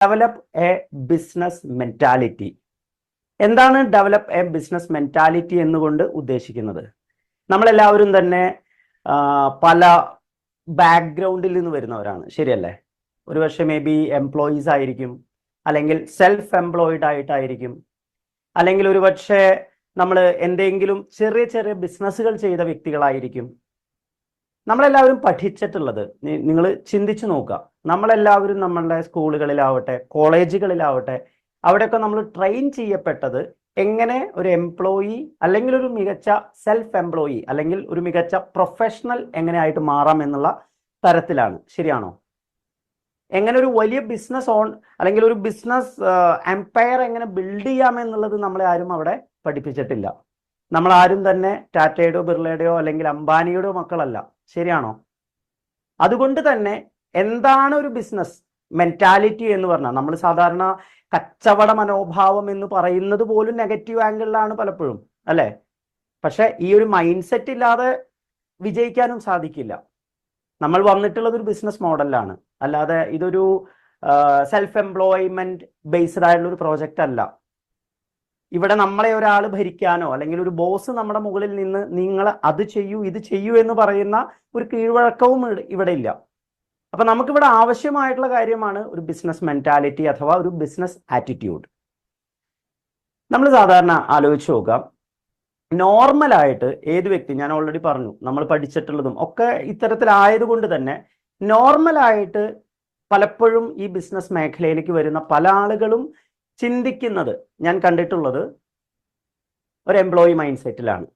Develop a business mentality. എന്താണ് develop a business mentality എന്നുകൊണ്ട് ഉദ്ദേശിക്കുന്നത്? നമ്മളെല്ലാവരും തന്നെ പല ബാക്ക്ഗ്രൗണ്ടിൽ നിന്ന് വരുന്നവരാണ്, ശരിയല്ലേ? ഒരുപക്ഷെ മേ ബി എംപ്ലോയീസ് ആയിരിക്കും, അല്ലെങ്കിൽ സെൽഫ് എംപ്ലോയിഡ് ആയിട്ടായിരിക്കും, അല്ലെങ്കിൽ ഒരുപക്ഷെ നമ്മൾ എന്തെങ്കിലും ചെറിയ ചെറിയ ബിസിനസ്സുകൾ ചെയ്ത വ്യക്തികളായിരിക്കും. നമ്മളെല്ലാവരും പഠിച്ചിട്ടുള്ളത്, നിങ്ങൾ ചിന്തിച്ചു നോക്കുക, നമ്മളെല്ലാവരും നമ്മളുടെ സ്കൂളുകളിലാവട്ടെ കോളേജുകളിലാവട്ടെ അവിടെയൊക്കെ നമ്മൾ ട്രെയിൻ ചെയ്യപ്പെട്ടത് എങ്ങനെ ഒരു എംപ്ലോയി അല്ലെങ്കിൽ ഒരു മികച്ച സെൽഫ് എംപ്ലോയി അല്ലെങ്കിൽ ഒരു മികച്ച പ്രൊഫഷണൽ എങ്ങനെയായിട്ട് മാറാം എന്നുള്ള തരത്തിലാണ്, ശരിയാണോ? എങ്ങനെ ഒരു വലിയ ബിസിനസ് അല്ലെങ്കിൽ ഒരു ബിസിനസ് എംപയർ എങ്ങനെ ബിൽഡ് ചെയ്യാമെന്നുള്ളത് നമ്മളെ ആരും അവിടെ പഠിപ്പിച്ചിട്ടില്ല. നമ്മൾ ആരും തന്നെ ടാറ്റയുടെയോ ബിർളയുടെയോ അല്ലെങ്കിൽ അംബാനിയുടെയോ മക്കളല്ല, ശരിയാണോ? അതുകൊണ്ട് തന്നെ എന്താണ് ഒരു ബിസിനസ് മെന്റാലിറ്റി എന്ന് പറഞ്ഞാൽ, നമ്മൾ സാധാരണ കച്ചവട മനോഭാവം എന്ന് പറയുന്നത് പോലും നെഗറ്റീവ് ആംഗിളിലാണ് പലപ്പോഴും, അല്ലെ? പക്ഷെ ഈ ഒരു മൈൻഡ് സെറ്റ് ഇല്ലാതെ വിജയിക്കാനും സാധിക്കില്ല. നമ്മൾ വന്നിട്ടുള്ളത് ഒരു ബിസിനസ് മോഡലിലാണ്, അല്ലാതെ ഇതൊരു സെൽഫ് എംപ്ലോയ്മെന്റ് ബേസ്ഡ് ആയിട്ടുള്ള ഒരു പ്രോജക്റ്റ് അല്ല. ഇവിടെ നമ്മളെ ഒരാൾ ഭരിക്കാനോ അല്ലെങ്കിൽ ഒരു ബോസ് നമ്മുടെ മുകളിൽ നിന്ന് നിങ്ങൾ അത് ചെയ്യൂ ഇത് ചെയ്യൂ എന്ന് പറയുന്ന ഒരു കീഴ്വഴക്കവും ഇവിടെ ഇല്ല. അപ്പൊ നമുക്കിവിടെ ആവശ്യമായിട്ടുള്ള കാര്യമാണ് ഒരു ബിസിനസ് മെന്റാലിറ്റി അഥവാ ഒരു ബിസിനസ് ആറ്റിറ്റ്യൂഡ്. നമ്മൾ സാധാരണ ആലോചിച്ച് നോക്കാം, നോർമലായിട്ട് ഏത് വ്യക്തി, ഞാൻ ഓൾറെഡി പറഞ്ഞു നമ്മൾ പഠിച്ചിട്ടുള്ളതും ഒക്കെ ഇത്തരത്തിലായതുകൊണ്ട് തന്നെ നോർമലായിട്ട് പലപ്പോഴും ഈ ബിസിനസ് മേഖലയിലേക്ക് വരുന്ന പല ആളുകളും ചിന്തിക്കുന്നത് ഞാൻ കണ്ടിട്ടുള്ളത് ഒരു എംപ്ലോയി മൈൻഡ് സെറ്റിലാണ്.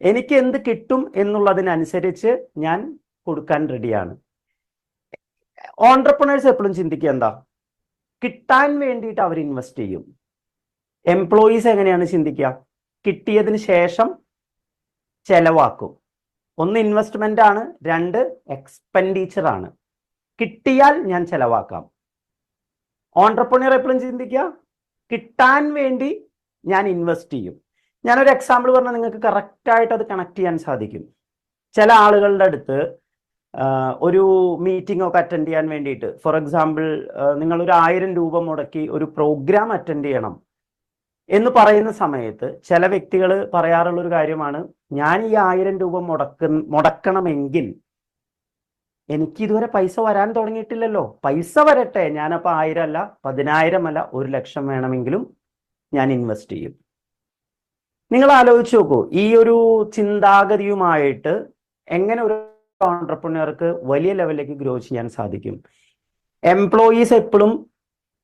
എനിക്ക് എന്ത് കിട്ടും എന്നുള്ളതിനനുസരിച്ച് ഞാൻ കൊടുക്കാൻ റെഡിയാണ്. ഓൺട്രപ്രണേഴ്സ് എപ്പോഴും ചിന്തിക്കുക എന്താ, കിട്ടാൻ വേണ്ടിയിട്ട് അവർ ഇൻവെസ്റ്റ് ചെയ്യും. എംപ്ലോയീസ് എങ്ങനെയാണ് ചിന്തിക്കുക? കിട്ടിയതിന് ശേഷം ചെലവാക്കും. ഒന്ന് ഇൻവെസ്റ്റ്മെന്റ് ആണ്, രണ്ട് എക്സ്പെൻഡിച്ചർ ആണ്. കിട്ടിയാൽ ഞാൻ ചെലവാക്കാം. ഓൺട്രപ്രണർ എപ്പോഴും ചിന്തിക്കുക കിട്ടാൻ വേണ്ടി ഞാൻ ഇൻവെസ്റ്റ് ചെയ്യും. ഞാനൊരു എക്സാമ്പിൾ പറഞ്ഞാൽ നിങ്ങൾക്ക് കറക്റ്റായിട്ട് അത് കണക്ട് ചെയ്യാൻ സാധിക്കും. ചില ആളുകളുടെ അടുത്ത് ഒരു മീറ്റിംഗ് ഒക്കെ അറ്റൻഡ് ചെയ്യാൻ വേണ്ടിയിട്ട്, ഫോർ എക്സാമ്പിൾ നിങ്ങളൊരു 1000 രൂപ മുടക്കി ഒരു പ്രോഗ്രാം അറ്റൻഡ് ചെയ്യണം എന്ന് പറയുന്ന സമയത്ത് ചില വ്യക്തികൾ പറയാറുള്ള ഒരു കാര്യമാണ്, ഞാൻ ഈ 1000 രൂപ മുടക്കണമെങ്കിൽ എനിക്ക് ഇതുവരെ പൈസ വരാൻ തുടങ്ങിയിട്ടില്ലല്ലോ, പൈസ വരട്ടെ, ഞാനപ്പോൾ 1000 അല്ല 10000 അല്ല 1,00,000 വേണമെങ്കിലും ഞാൻ ഇൻവെസ്റ്റ് ചെയ്യും. നിങ്ങൾ ആലോചിച്ച് നോക്കൂ, ഈ ഒരു ചിന്താഗതിയുമായിട്ട് എങ്ങനെ ഒരു ഓൺട്രപ്രണർക്ക് വലിയ ലെവലിലേക്ക് ഗ്രോ ചെയ്യാൻ സാധിക്കും? എംപ്ലോയീസ് എപ്പോഴും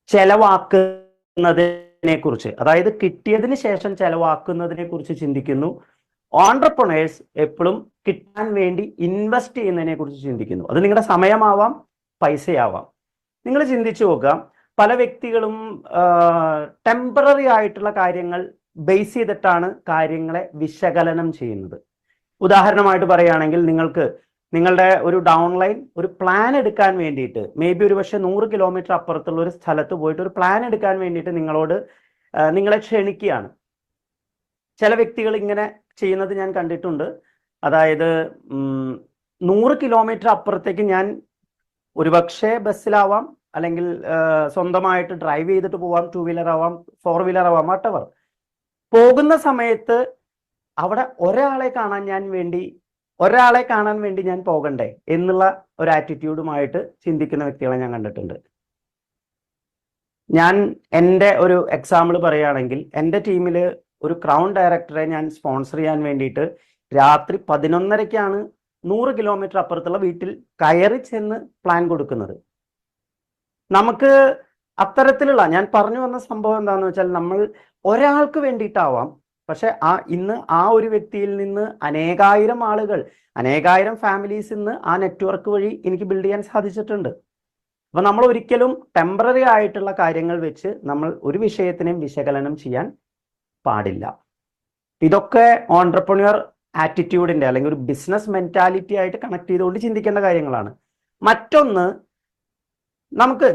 ചെലവാക്കുന്നതിനെ കുറിച്ച്, അതായത് കിട്ടിയതിന് ശേഷം ചെലവാക്കുന്നതിനെ കുറിച്ച് ചിന്തിക്കുന്നു. ഓൺട്രപ്രണേഴ്സ് എപ്പോഴും കിട്ടാൻ വേണ്ടി ഇൻവെസ്റ്റ് ചെയ്യുന്നതിനെ കുറിച്ച് ചിന്തിക്കുന്നു. അത് നിങ്ങളുടെ സമയമാവാം, പൈസയാവാം. നിങ്ങൾ ചിന്തിച്ചു നോക്കുക, പല വ്യക്തികളും ടെമ്പററി ആയിട്ടുള്ള കാര്യങ്ങൾ ബേസ് ചെയ്തിട്ടാണ് കാര്യങ്ങളെ വിശകലനം ചെയ്യുന്നത്. ഉദാഹരണമായിട്ട് പറയുകയാണെങ്കിൽ, നിങ്ങളുടെ ഒരു ഡൗൺലൈൻ ഒരു പ്ലാൻ എടുക്കാൻ വേണ്ടിയിട്ട് മേ ബി ഒരു പക്ഷേ 100 കിലോമീറ്റർ അപ്പുറത്തുള്ള ഒരു സ്ഥലത്ത് പോയിട്ട് ഒരു പ്ലാൻ എടുക്കാൻ വേണ്ടിയിട്ട് നിങ്ങളെ ക്ഷണിക്കുകയാണ്. ചില വ്യക്തികൾ ഇങ്ങനെ ചെയ്യുന്നത് ഞാൻ കണ്ടിട്ടുണ്ട്. അതായത് 100 കിലോമീറ്റർ അപ്പുറത്തേക്ക് ഞാൻ ഒരുപക്ഷെ ബസ്സിലാവാം, അല്ലെങ്കിൽ സ്വന്തമായിട്ട് ഡ്രൈവ് ചെയ്തിട്ട് പോവാം, 2 വീലർ ആവാം, 4 വീലർ ആവാം, വട്ടവർ. പോകുന്ന സമയത്ത് അവിടെ ഒരാളെ കാണാൻ വേണ്ടി ഞാൻ പോകണ്ടേ എന്നുള്ള ഒരു ആറ്റിറ്റ്യൂഡുമായിട്ട് ചിന്തിക്കുന്ന വ്യക്തികളെ ഞാൻ കണ്ടിട്ടുണ്ട്. ഞാൻ എൻ്റെ ഒരു എക്സാമ്പിൾ പറയുകയാണെങ്കിൽ, എൻ്റെ ടീമിൽ ഒരു ക്രൗൺ ഡയറക്ടറെ ഞാൻ സ്പോൺസർ ചെയ്യാൻ വേണ്ടിയിട്ട് രാത്രി 11:30-ക്കാണ് 100 കിലോമീറ്റർ അപ്പുറത്തുള്ള വീട്ടിൽ കയറി ചെന്ന് പ്ലാൻ കൊടുക്കുന്നത്. നമുക്ക് അത്തരത്തിലുള്ള, ഞാൻ പറഞ്ഞു വന്ന സംഭവം എന്താണെന്ന് വെച്ചാൽ, നമ്മൾ ഒരാൾക്ക് വേണ്ടിയിട്ടാവാം, പക്ഷെ ഇന്ന് ആ ഒരു വ്യക്തിയിൽ നിന്ന് അനേകായിരം ആളുകൾ, അനേകായിരം ഫാമിലീസ് ഇന്ന് ആ നെറ്റ്വർക്ക് വഴി എനിക്ക് ബിൽഡ് ചെയ്യാൻ സാധിച്ചിട്ടുണ്ട്. അപ്പൊ നമ്മൾ ഒരിക്കലും ടെമ്പററി ആയിട്ടുള്ള കാര്യങ്ങൾ വെച്ച് നമ്മൾ ഒരു വിഷയത്തിനെയും വിശകലനം ചെയ്യാൻ പാടില്ല. ഇതൊക്കെ ഓൺട്രപ്രണർ ആറ്റിറ്റ്യൂഡിന്റെ അല്ലെങ്കിൽ ഒരു ബിസിനസ് മെന്റാലിറ്റി ആയിട്ട് കണക്ട് ചെയ്തുകൊണ്ട് ചിന്തിക്കേണ്ട കാര്യങ്ങളാണ്. മറ്റൊന്ന്,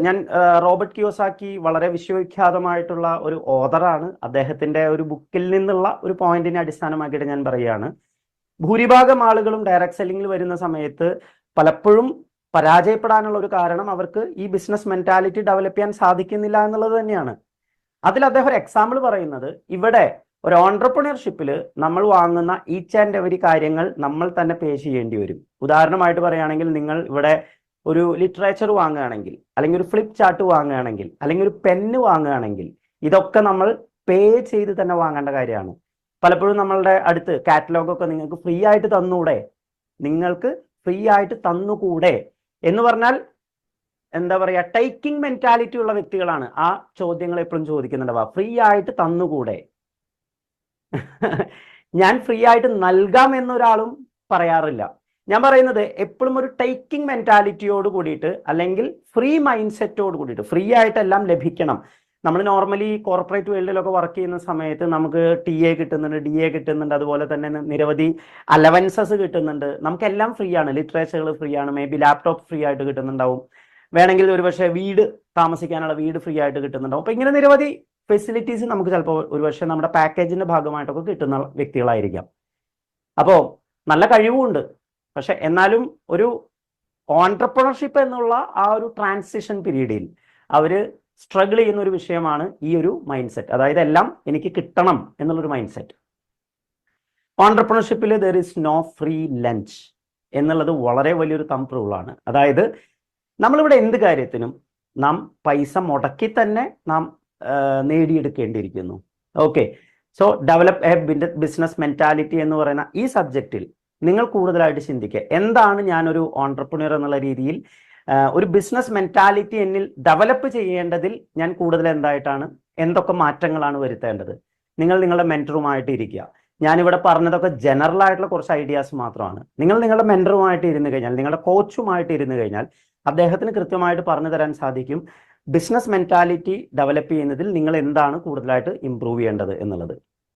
ഞാൻ റോബർട്ട് കിയോസാക്കി വളരെ വിശ്വവിഖ്യാതമായിട്ടുള്ള ഒരു ഓതറാണ്. അദ്ദേഹത്തിന്റെ ഒരു ബുക്കിൽ നിന്നുള്ള ഒരു പോയിന്റിനെ അടിസ്ഥാനമാക്കിയിട്ട് ഞാൻ പറയുകയാണ്, ഭൂരിഭാഗം ആളുകളും ഡയറക്റ്റ് സെല്ലിങ്ങിൽ വരുന്ന സമയത്ത് പലപ്പോഴും പരാജയപ്പെടാനുള്ള ഒരു കാരണം അവർക്ക് ഈ ബിസിനസ് മെന്റാലിറ്റി ഡെവലപ്പ് ചെയ്യാൻ സാധിക്കുന്നില്ല എന്നുള്ളത് തന്നെയാണ്. അതിൽ അദ്ദേഹം ഒരു എക്സാമ്പിൾ പറയുന്നത്, ഇവിടെ ഒരു ഓൺട്രപ്രണർഷിപ്പിൽ നമ്മൾ വാങ്ങുന്ന ഈച്ച് ആൻഡ് എവരി കാര്യങ്ങൾ നമ്മൾ തന്നെ പേ ചെയ്യേണ്ടി വരും. ഉദാഹരണമായിട്ട് പറയുകയാണെങ്കിൽ, നിങ്ങൾ ഇവിടെ ഒരു ലിറ്ററേച്ചർ വാങ്ങുകയാണെങ്കിൽ, അല്ലെങ്കിൽ ഒരു ഫ്ലിപ്പ് ചാർട്ട് വാങ്ങുകയാണെങ്കിൽ, അല്ലെങ്കിൽ ഒരു പെന്ന് വാങ്ങുകയാണെങ്കിൽ, ഇതൊക്കെ നമ്മൾ പേ ചെയ്ത് തന്നെ വാങ്ങേണ്ട കാര്യമാണ്. പലപ്പോഴും നമ്മളുടെ അടുത്ത് കാറ്റലോഗൊക്കെ നിങ്ങൾക്ക് ഫ്രീ ആയിട്ട് തന്നൂടെ, നിങ്ങൾക്ക് ഫ്രീ ആയിട്ട് തന്നുകൂടെ എന്ന് പറഞ്ഞാൽ എന്താ പറയുക, ടേക്കിംഗ് മെന്റാലിറ്റി ഉള്ള വ്യക്തികളാണ് ആ ചോദ്യങ്ങൾ എപ്പോഴും ചോദിക്കുന്നുണ്ടാവുക. ഫ്രീ ആയിട്ട് തന്നുകൂടെ? ഞാൻ ഫ്രീ ആയിട്ട് നൽകാം എന്നൊരാളും പറയാറില്ല. ഞാൻ പറയുന്നത് എപ്പോഴും ഒരു ടേക്കിംഗ് മെന്റാലിറ്റിയോട് കൂടിയിട്ട്, അല്ലെങ്കിൽ ഫ്രീ മൈൻഡ് സെറ്റോട് കൂടിയിട്ട്, ഫ്രീ ആയിട്ടെല്ലാം ലഭിക്കണം. നമ്മൾ നോർമലി കോർപ്പറേറ്റ് വേൾഡിലൊക്കെ വർക്ക് ചെയ്യുന്ന സമയത്ത് നമുക്ക് TA കിട്ടുന്നുണ്ട്, DA കിട്ടുന്നുണ്ട്, അതുപോലെ തന്നെ നിരവധി അലവൻസസ് കിട്ടുന്നുണ്ട്. നമുക്കെല്ലാം ഫ്രീ ആണ്. ലിറ്ററേച്ചറുകൾ ഫ്രീ ആണ്, മേ ബി ലാപ്ടോപ്പ് ഫ്രീ ആയിട്ട് കിട്ടുന്നുണ്ടാവും, വേണമെങ്കിൽ ഒരുപക്ഷെ വീട് താമസിക്കാനുള്ള വീട് ഫ്രീ ആയിട്ട് കിട്ടുന്നുണ്ടാവും. അപ്പൊ ഇങ്ങനെ നിരവധി ഫെസിലിറ്റീസ് നമുക്ക് ചിലപ്പോൾ ഒരുപക്ഷെ നമ്മുടെ പാക്കേജിന്റെ ഭാഗമായിട്ടൊക്കെ കിട്ടുന്ന വ്യക്തികളായിരിക്കാം. അപ്പോൾ നല്ല കഴിവുമുണ്ട്. പക്ഷെ എന്നാലും ഒരു ഓൺട്രപ്രണർഷിപ്പ് എന്നുള്ള ആ ഒരു ട്രാൻസിഷൻ പീരീഡിൽ അവര് സ്ട്രഗിൾ ചെയ്യുന്ന ഒരു വിഷയമാണ് ഈ ഒരു മൈൻഡ് സെറ്റ്. അതായത് എല്ലാം എനിക്ക് കിട്ടണം എന്നുള്ളൊരു മൈൻഡ് സെറ്റ്. ഓൺട്രപ്രണർഷിപ്പിൽ there is no free lunch എന്നുള്ളത് വളരെ വലിയൊരു തമ്പ് റൂളാണ്. അതായത് നമ്മളിവിടെ എന്ത് കാര്യത്തിനും നാം പൈസ മുടക്കി തന്നെ നാം നേടിയെടുക്കേണ്ടിയിരിക്കുന്നു. Okay, so develop a business mentality എന്ന് പറയുന്ന ഈ സബ്ജക്റ്റിൽ നിങ്ങൾ കൂടുതലായിട്ട് ചിന്തിക്കുക, എന്താണ് ഞാനൊരു ഓൺട്രപ്രണർ എന്നുള്ള രീതിയിൽ ഒരു ബിസിനസ് മെന്റാലിറ്റി എന്നിൽ ഡെവലപ്പ് ചെയ്യേണ്ടതിൽ ഞാൻ കൂടുതൽ എന്തൊക്കെ മാറ്റങ്ങളാണ് വരുത്തേണ്ടത്. നിങ്ങൾ നിങ്ങളുടെ മെന്ററുമായിട്ട് ഇരിക്കുക. ഞാനിവിടെ പറഞ്ഞതൊക്കെ ജനറൽ ആയിട്ടുള്ള കുറച്ച് ഐഡിയാസ് മാത്രമാണ്. നിങ്ങൾ നിങ്ങളുടെ മെന്ററുമായിട്ട് ഇരുന്ന് കഴിഞ്ഞാൽ, നിങ്ങളുടെ കോച്ചുമായിട്ട് ഇരുന്ന് കഴിഞ്ഞാൽ അദ്ദേഹത്തിന് കൃത്യമായിട്ട് പറഞ്ഞു തരാൻ സാധിക്കും ബിസിനസ് മെന്റാലിറ്റി ഡെവലപ്പ് ചെയ്യുന്നതിൽ നിങ്ങൾ എന്താണ് കൂടുതലായിട്ട് ഇംപ്രൂവ് ചെയ്യേണ്ടത് എന്നുള്ളത്.